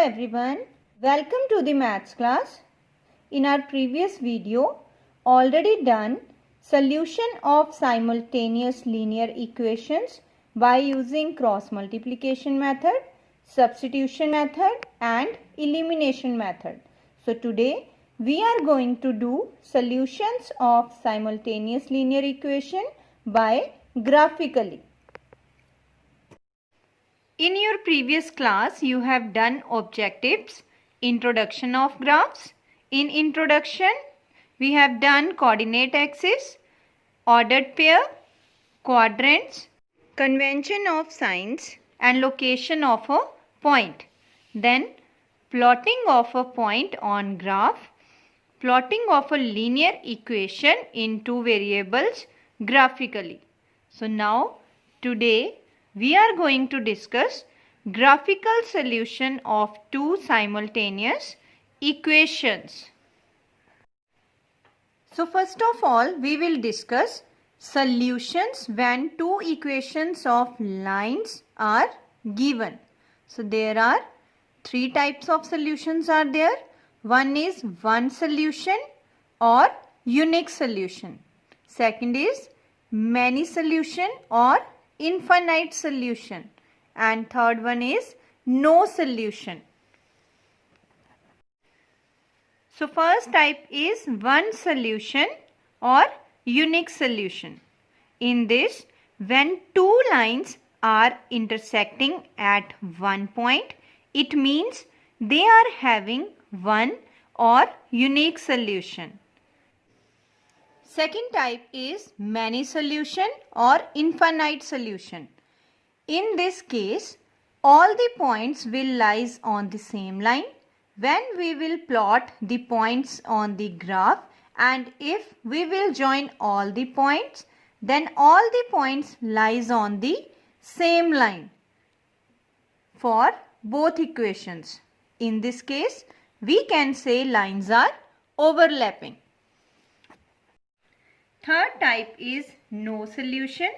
everyone, welcome to the maths class. In our previous video, already done solution of simultaneous linear equations by using cross multiplication method, substitution method and elimination method. So today we are going to do solutions of simultaneous linear equation by graphically. In your previous class, you have done objectives, introduction of graphs. In introduction, we have done coordinate axis, ordered pair, quadrants, convention of signs and location of a point. Then plotting of a point on graph, plotting of a linear equation in two variables graphically. So now today we are going to discuss graphical solution of two simultaneous equations. So first of all, we will discuss solutions when two equations of lines are given. So there are three types of solutions are there. One is one solution or unique solution. Second is many solution or infinite solution, and third one is no solution. So first type is one solution or unique solution. In this, when two lines are intersecting at one point, it means they are having one or unique solution. Second type is many solution or infinite solution. In this case, all the points will lies on the same line. When we will plot the points on the graph, and if we will join all the points, then all the points lies on the same line for both equations. In this case, we can say lines are overlapping. Third type is no solution.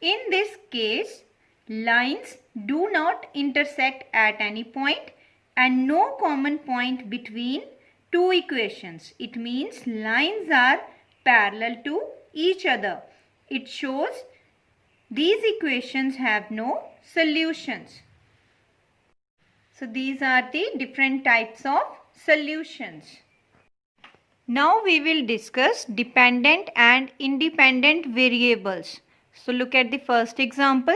In this case, lines do not intersect at any point and no common point between two equations. It means lines are parallel to each other. It shows these equations have no solutions. So these are the different types of solutions. Now we will discuss dependent and independent variables. So look at the first example,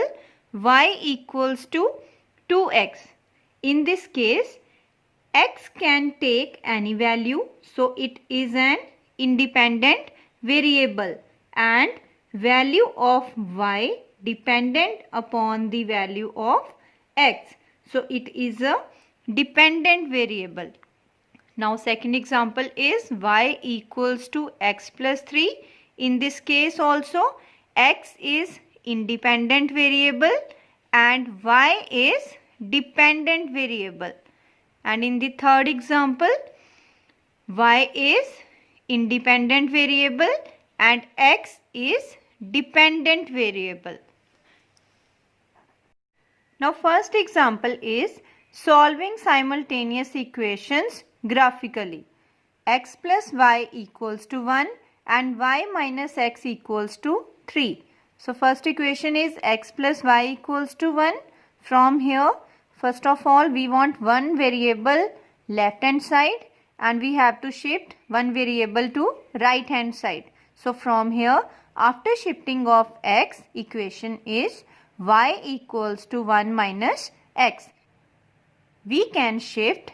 y equals to 2x. In this case, x can take any value, so it is an independent variable, and value of y dependent upon the value of x. So it is a dependent variable. Now second example is y equals to x plus 3. In this case also x is independent variable and y is dependent variable. And in the third example, y is independent variable and x is dependent variable. Now first example is solving simultaneous equations graphically. X plus y equals to 1 and y minus x equals to 3. So first equation is x plus y equals to 1. From here, first of all, we want one variable left hand side and we have to shift one variable to right hand side. So from here, after shifting of x, equation is y equals to 1 minus x. We can shift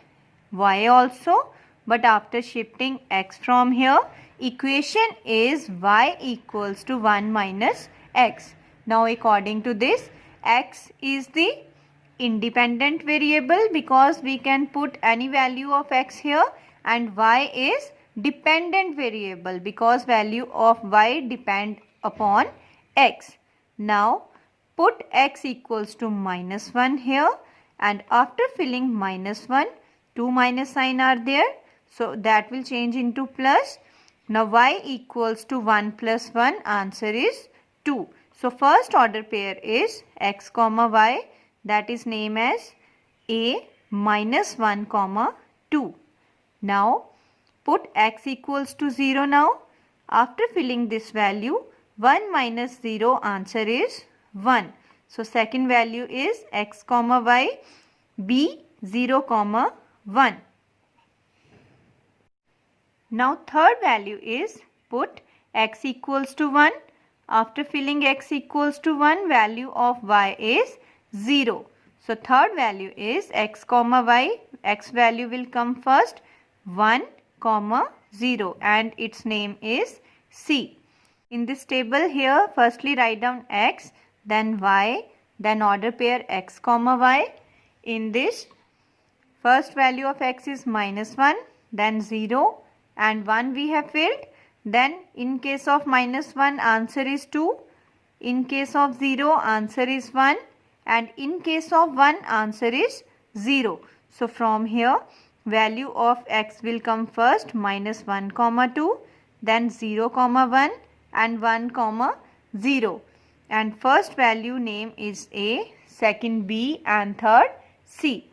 y also, but after shifting x from here, equation is y equals to 1 minus x. Now according to this, x is the independent variable because we can put any value of x here, and y is dependent variable because value of y depend upon x. Now put x equals to minus 1 here, and after filling minus 1, two minus sign are there, so that will change into plus. Now y equals to 1 plus 1, answer is 2. So first order pair is x comma y, that is named as A -1, 2. Now put x equals to 0 now. After filling this value, 1 minus 0 answer is 1. So second value is x comma y, b 0 comma 1. Now third value is put x equals to 1. After filling x equals to 1, value of y is 0. So third value is x comma y. X value will come first, 1 comma 0, and its name is C. In this table here, firstly write down x, then y, then order pair x comma y. In this, first value of x is -1, then 0 and 1 we have filled. Then in case of -1 answer is 2, in case of 0 answer is 1, and in case of 1 answer is 0. So from here value of x will come first, -1 comma 2, then 0 comma 1 and 1 comma 0. And first value name is A, second B and third C.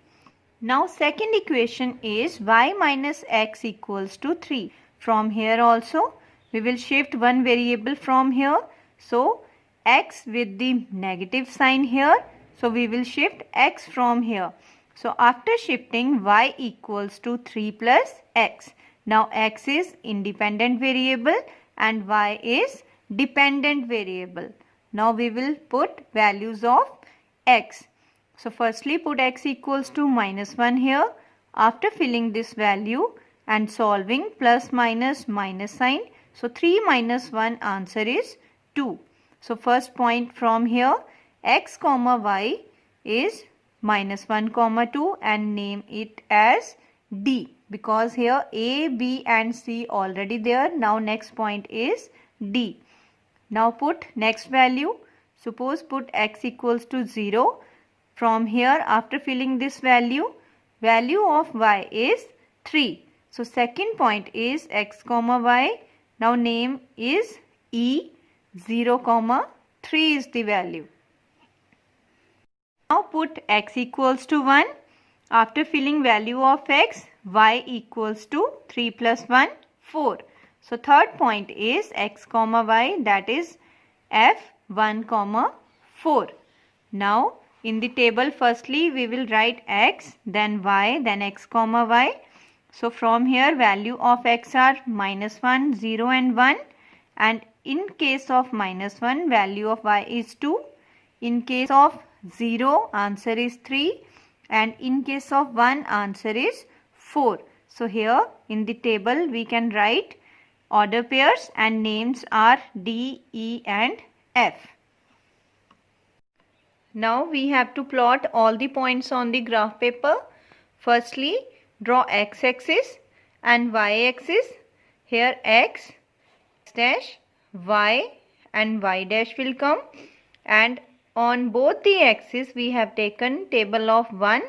Now second equation is y minus x equals to 3. From here also we will shift one variable from here. So x with the negative sign here. So we will shift x from here. So after shifting, y equals to 3 plus x. Now x is independent variable and y is dependent variable. Now we will put values of x. So firstly put x equals to -1 here. After filling this value and solving, plus minus minus sign. So 3 minus 1 answer is 2. So first point from here, x comma y is -1 comma 2 and name it as D, because here A, B and C already there. Now next point is D. Now put next value. Suppose put x equals to 0. From here after filling this value, value of y is 3. So second point is x comma y. Now name is E, 0 comma 3 is the value. Now put x equals to 1. After filling value of x, y equals to 3 plus 1, 4. So third point is x comma y, that is f 1 comma 4. Now in the table firstly we will write x, then y, then x comma y. So from here value of x are -1, 0 and 1, and in case of -1 value of y is 2. In case of 0 answer is 3 and in case of 1 answer is 4. So here in the table we can write order pairs and names are D, E and F. Now we have to plot all the points on the graph paper. Firstly draw x-axis and y-axis. Here x dash, y and y dash will come, and on both the axes we have taken table of 1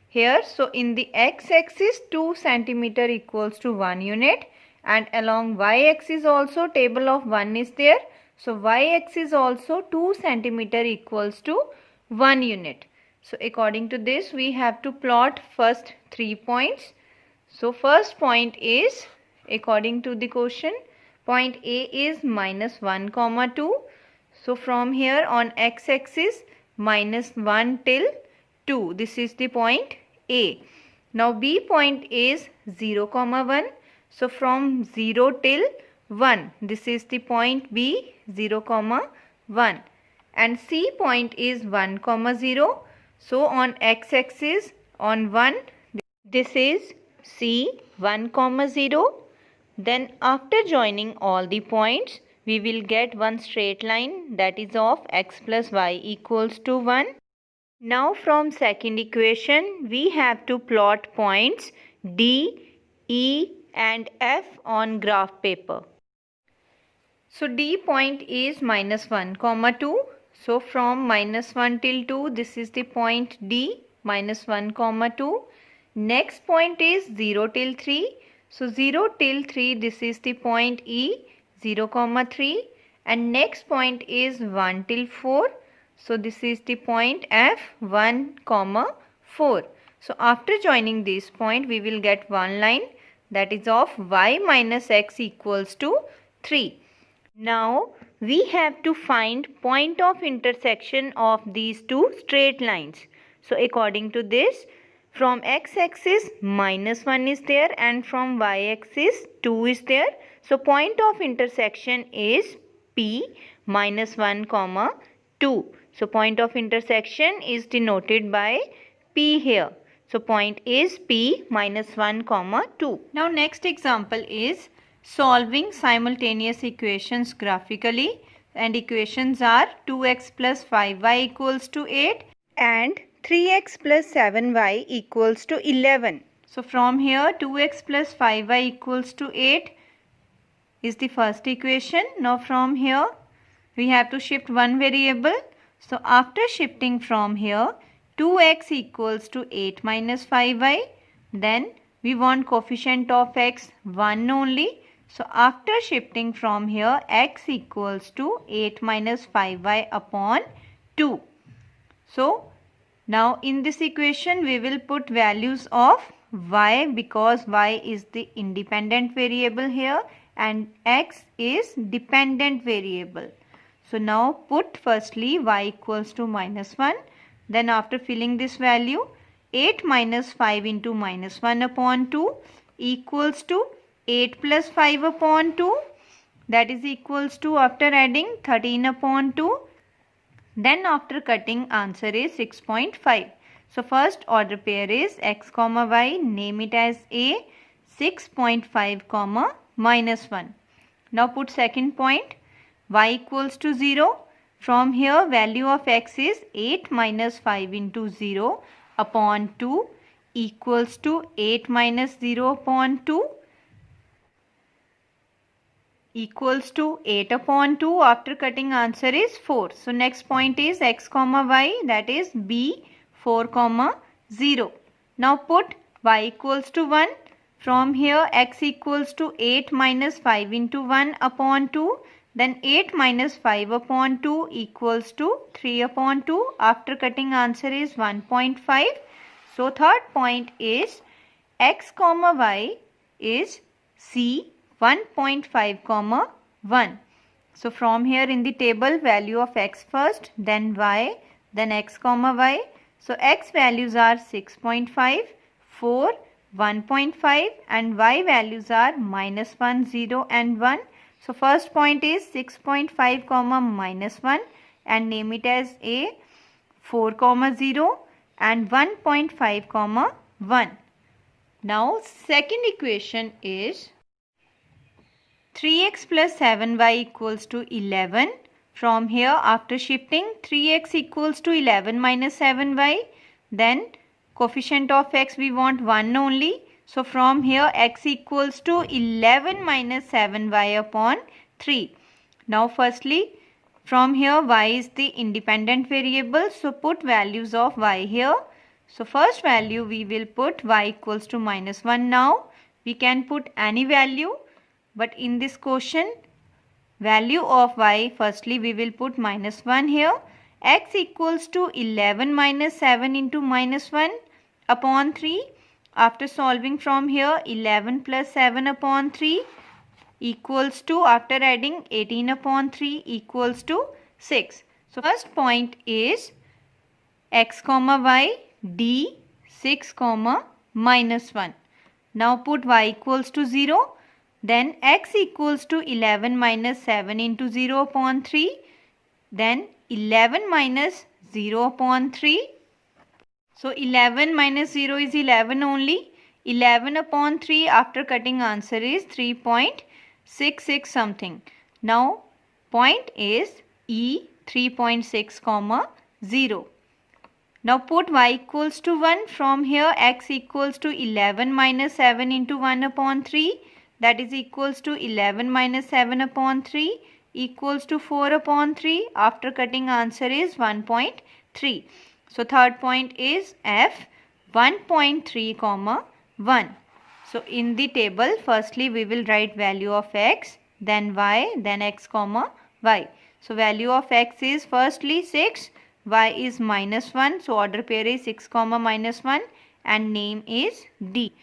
here. So in the x-axis 2 centimeter equals to 1 unit, and along y-axis also table of 1 is there. So y-axis also 2 centimeter equals to 1 unit. So according to this we have to plot first 3 points. So first point is, according to the question, point A is -1 comma 2. So from here on x-axis -1 till 2. This is the point A. Now B point is 0 comma 1. So from 0 till 1. This is the point B, 0 comma 1. And C point is 1 comma 0. So on x-axis on 1, this is C, 1 comma 0. Then after joining all the points, we will get one straight line, that is of x plus y equals to 1. Now from second equation, we have to plot points D, E and F on graph paper. So D point is -1 comma 2. So from -1 till 2, this is the point D, -1 comma 2. Next point is 0 till 3. So 0 till 3, this is the point E, 0 comma 3. And next point is 1 till 4. So this is the point F, 1 comma 4. So after joining this point, we will get one line, that is of y minus x equals to 3. Now we have to find point of intersection of these two straight lines. So according to this, from x-axis -1 is there and from y-axis 2 is there. So point of intersection is P -1, 2. So point of intersection is denoted by P here. So point is P -1, 2. Now next example is solving simultaneous equations graphically, and equations are 2x plus 5y equals to 8 and 3x plus 7y equals to 11. So from here 2x plus 5y equals to 8 is the first equation. Now from here we have to shift one variable. So after shifting from here, 2x equals to 8 minus 5y, then we want coefficient of x 1 only. So after shifting from here, x equals to 8 minus 5y upon 2. So now in this equation we will put values of y, because y is the independent variable here and x is dependent variable. So now put firstly y equals to -1. Then after filling this value, 8 minus 5 into -1 upon 2 equals to 8 plus 5 upon 2. That is equals to, after adding, 13 upon 2. Then after cutting, answer is 6.5. So first order pair is x comma y, name it as A, 6.5 comma -1. Now put second point, y equals to 0. From here value of x is 8 minus 5 into 0 upon 2 equals to 8 minus 0 upon 2 equals to 8 upon 2. After cutting, answer is 4. So next point is x comma y, that is b 4 comma 0. Now put y equals to 1. From here x equals to 8 minus 5 into 1 upon 2. Then 8 minus 5 upon 2 equals to 3 upon 2. After cutting, answer is 1.5. So third point is x comma y is c 1.5 comma 1. So from here in the table, value of x first, then y, then x comma y. So x values are 6.5, 4, 1.5 and y values are -1, 0 and 1. So first point is 6.5 comma -1 and name it as A, 4 comma 0 and 1.5 comma 1. Now second equation is 3x plus 7y equals to 11. From here after shifting, 3x equals to 11 minus 7y. Then coefficient of x we want 1 only. So from here x equals to 11 minus 7y upon 3. Now firstly from here y is the independent variable. So put values of y here. So first value we will put y equals to -1 now. We can put any value, but in this question value of y, firstly we will put -1 here. X equals to 11 minus 7 into -1 upon 3. After solving from here, 11 plus 7 upon 3 equals to, after adding, 18 upon 3 equals to 6. So first point is x comma y, d 6 comma -1. Now put y equals to 0. Then x equals to 11 minus 7 into 0 upon 3. Then 11 minus 0 upon 3. So 11 minus 0 is 11 only. 11 upon 3, after cutting, answer is 3.66 something. Now point is E, 3.6 comma 0. Now put y equals to 1. From here x equals to 11 minus 7 into 1 upon 3. That is equals to 11 minus 7 upon 3 equals to 4 upon 3. After cutting, answer is 1.3. So third point is F, 1.3 comma 1. So in the table, firstly we will write value of x, then y, then x comma y. So value of x is firstly 6, y is -1. So order pair is 6 comma -1 and name is D.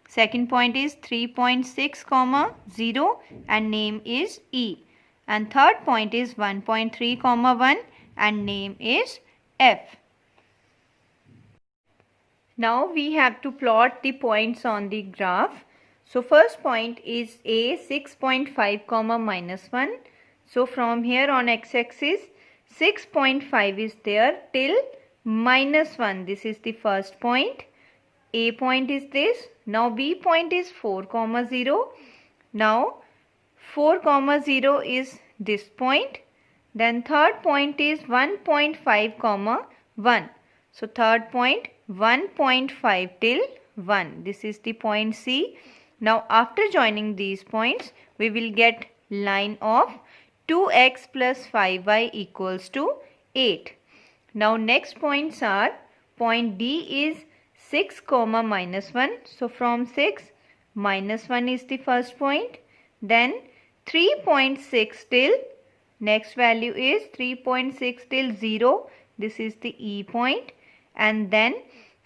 Second point is 3.6 comma 0 and name is E. And third point is 1.3 comma 1 and name is F. Now we have to plot the points on the graph. So first point is A 6.5 comma minus 1. So from here on x-axis 6.5 is there till minus 1. This is the first point. A point is this. Now B point is 4 comma 0. Now 4 comma 0 is this point. Then third point is 1.5 comma 1. So third point 1.5 till 1. This is the point C. Now after joining these points we will get line of 2x plus 5y equals to 8. Now next points are point D is 6 comma minus 1. So from 6 minus 1 is the first point. Then 3.6 till next value is 3.6 till 0. This is the E point. And then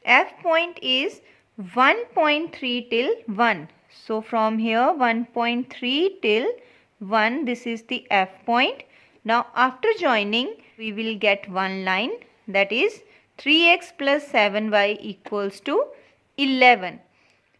F point is 1.3 till 1. So from here 1.3 till 1, this is the F point. Now after joining we will get one line, that is 3x plus 7y equals to 11.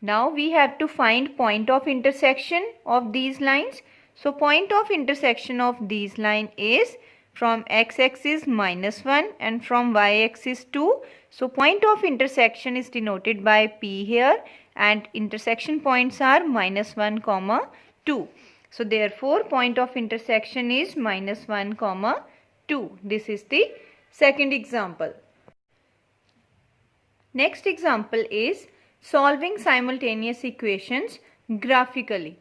Now we have to find point of intersection of these lines. So point of intersection of these line is from x-axis minus 1 and from y-axis 2. So point of intersection is denoted by P here and intersection points are minus 1 comma 2. So therefore point of intersection is minus 1 comma 2. This is the second example. Next example is solving simultaneous equations graphically.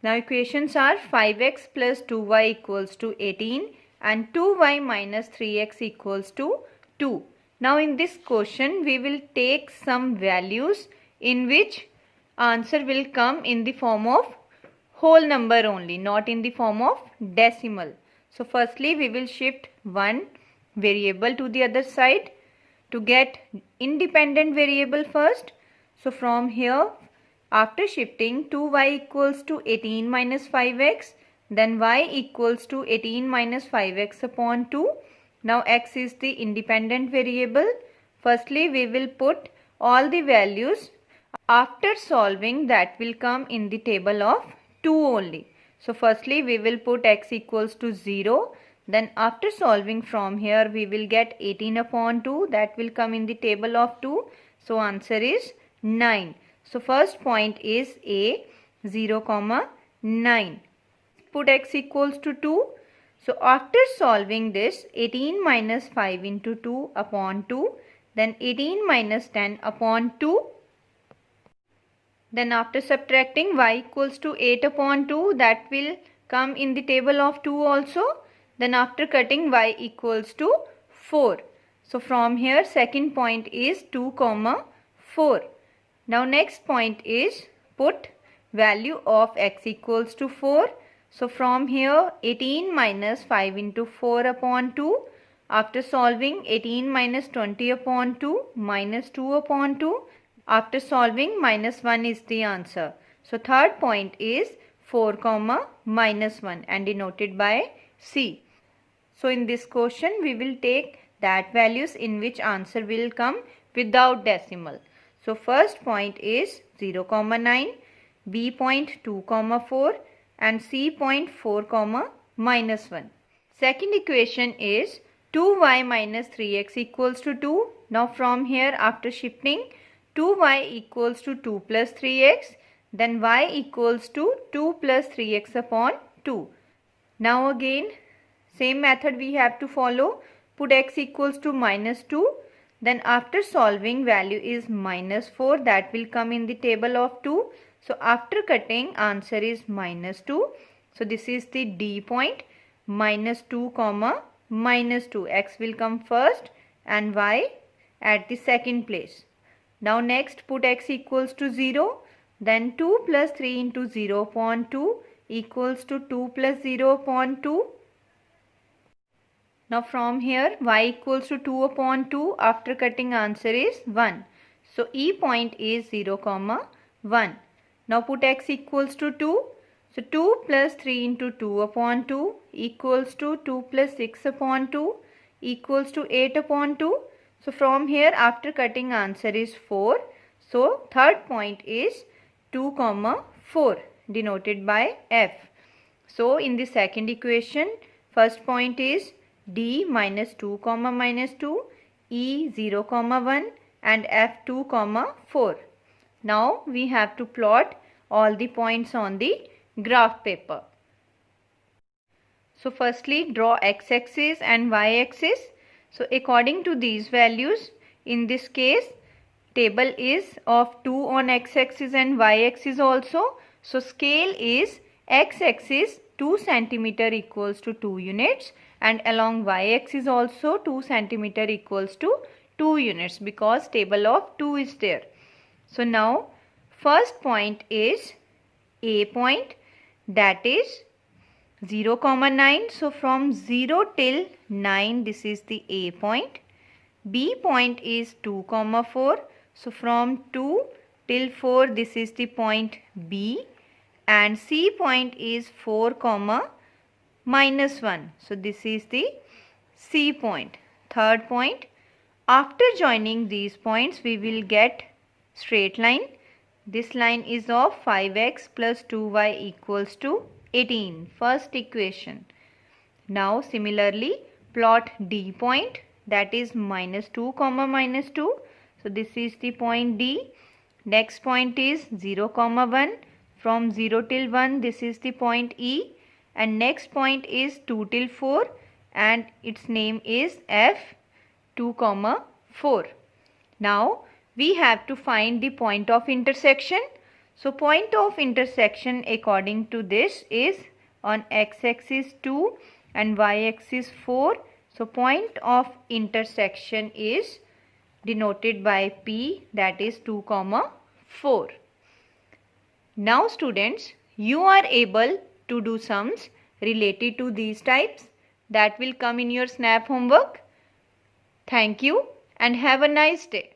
Now equations are 5x plus 2y equals to 18 and 2y minus 3x equals to 2. Now in this question we will take some values in which answer will come in the form of whole number only, not in the form of decimal. So firstly we will shift one variable to the other side to get independent variable first. So from here after shifting 2y equals to 18 minus 5x, then y equals to 18 minus 5x upon 2. Now x is the independent variable. Firstly we will put all the values. After solving that will come in the table of 2 only. So firstly we will put x equals to 0. Then after solving from here we will get 18 upon 2, that will come in the table of 2. So answer is 9. So first point is A 0 comma 9. Put x equals to 2. So after solving this 18 minus 5 into 2 upon 2, then 18 minus 10 upon 2. Then after subtracting y equals to 8 upon 2, that will come in the table of 2 also. Then after cutting y equals to 4. So from here second point is 2 comma 4. Now next point is put value of x equals to 4. So from here 18 minus 5 into 4 upon 2. After solving 18 minus 20 upon 2 minus 2 upon 2. After solving minus 1 is the answer. So third point is 4 comma minus 1 and denoted by C. So in this question we will take that values in which answer will come without decimal. So first point is 0 comma 9, B point 2 comma 4 and C point 4 comma minus 1. Second equation is 2y minus 3x equals to 2. Now from here after shifting 2y equals to 2 plus 3x, then y equals to 2 plus 3x upon 2. Now again same method we have to follow. Put x equals to minus 2. Then after solving value is minus 4, that will come in the table of 2. So after cutting answer is minus 2. So this is the D point, minus 2 comma minus 2. X will come first and y at the second place. Now next put x equals to 0. Then 2 plus 3 into 0 upon 2 equals to 2 plus 0 upon 2. Now from here y equals to 2 upon 2. After cutting answer is 1. So E point is 0, 1. Now put x equals to 2. So 2 plus 3 into 2 upon 2 equals to 2 plus 6 upon 2 equals to 8 upon 2. So from here after cutting answer is 4. So third point is 2, 4 denoted by F. So in the second equation, first point is D minus 2, minus 2, E 0, 1 and F 2, 4. Now we have to plot all the points on the graph paper. So firstly draw x-axis and y-axis. So according to these values, in this case table is of 2 on x-axis and y-axis also. So scale is x-axis 2 cm equals to 2 units and along y-axis also 2 cm equals to 2 units because table of 2 is there. So now first point is A point, that is 0, 9. So from 0 till 9 this is the A point. B point is 2, 4. So from 2 till 4 this is the point B. And C point is 4, minus 1. So this is the C point. Third point. After joining these points we will get straight line. This line is of 5x plus 2y equals to 18. First equation. Now similarly plot D point, that is minus 2, minus 2. So this is the point D. Next point is 0, 1. From 0 till 1 this is the point E. And next point is 2 till 4 and its name is F 2, 4. Now we have to find the point of intersection. So point of intersection according to this is on x-axis 2 and y-axis 4. So point of intersection is denoted by P, that is 2, 4. Now students, you are able to do sums related to these types that will come in your SNAP homework. Thank you and have a nice day.